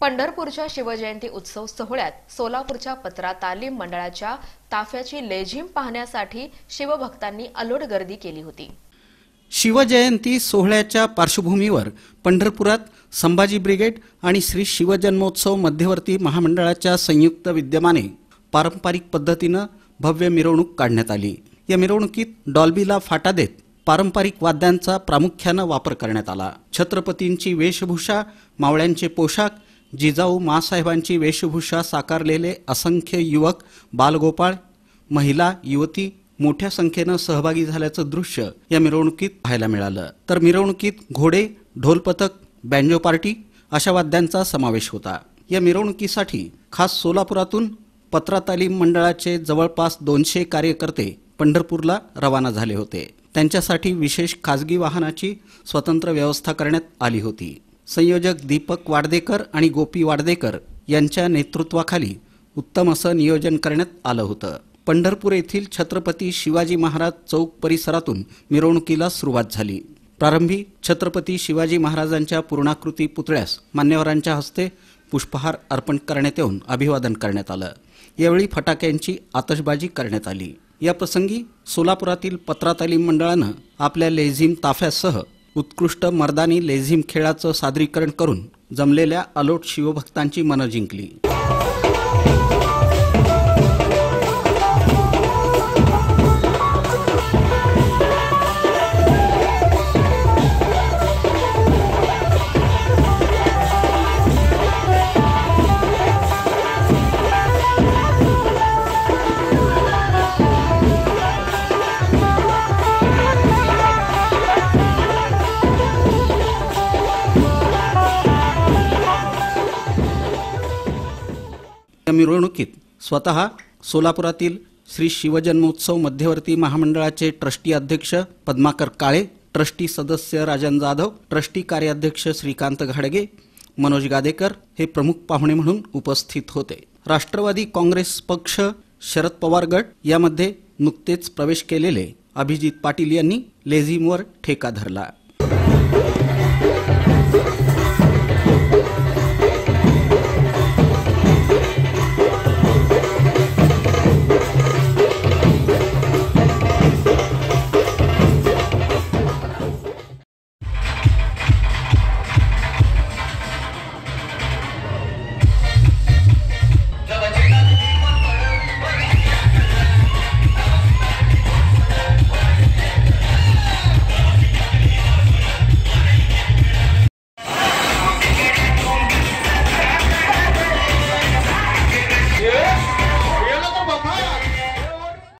पंढरपूरच्या शिवजयंती उत्सव सोहळ्यात सोलापूरच्या पत्रा तालीम मंडळाच्या ताफ्याची लेझीम पाहण्यासाठी शिवभक्तांनी अलोट गर्दी केली होती। शिवजयंती सोहळ्याच्या पार्श्वभूमीवर पंढरपुरात संभाजी ब्रिगेड आणि श्री शिवजन्मोत्सव मध्यवर्ती महामंडळाच्या संयुक्त विद्यमाने पारंपरिक पद्धतीने भव्य मिरवणूक काढण्यात आली। या मिरवणुकीत डॉल्बीला फाटा देत पारंपरिक वाद्यांचा प्रामुख्याने वापर करण्यात आला। छत्रपतींची वेशभूषा, मावळ्यांचे पोशाख, जिजाऊ मासाहेबांची वेशभूषा साकारलेले असंख्य युवक, बालगोपाळ, महिला, युवती मोठ्या संख्येने सहभागी झाल्याचं दृश्य या मिरवणुकीत पाहायला मिळालं। तर मिरवणुकीत घोडे, ढोलपथक, बँजो पार्टी अशा वाद्यांचा समावेश होता। या मिरवणुकीसाठी खास सोलापुरातून पत्रा तालीम मंडळाचे जवळपास 200 कार्यकर्ते पंढरपूरला रवाना झाले होते। त्यांच्यासाठी विशेष खासगी वाहनाची स्वतंत्र व्यवस्था करण्यात आली होती। संयोजक दीपक वाडदेकर आणि गोपी वाडदेकर यांच्या नेतृत्वाखाली उत्तम असं नियोजन करण्यात आलं होतं। पंढरपूर येथील छत्रपती शिवाजी महाराज चौक परिसरातून मिरवणुकीला सुरुवात झाली। प्रारंभी छत्रपती शिवाजी महाराजांच्या पूर्णाकृती पुतळ्यास मान्यवरांच्या हस्ते पुष्पहार अर्पण करण्यात येऊन अभिवादन करण्यात आलं। यावेळी फटाक्यांची आतषबाजी करण्यात आली। या प्रसंगी सोलापुरातील पत्रा तालीम मंडळानं आपल्या लेझीम ताफ्यासह उत्कृष्ट मर्दानी लेझीम खेळाचं सादरीकरण करून जमलेल्या अलोट शिवभक्तांची मनं जिंकली। या मिरवणुकीत स्वतः सोलापुरातील श्री शिवजन्मोत्सव मध्यवर्ती महामंडळाचे ट्रस्टी अध्यक्ष पद्माकर काळे, ट्रस्टी सदस्य राजन जाधव, ट्रस्टी कार्याध्यक्ष श्रीकांत घाडगे, मनोज गादेकर हे प्रमुख पाहुणे म्हणून उपस्थित होते। राष्ट्रवादी काँग्रेस पक्ष, शरद पवार गट यामध्ये नुकतेच प्रवेश केलेले अभिजित पाटील यांनी लेझीमवर ठेका धरला।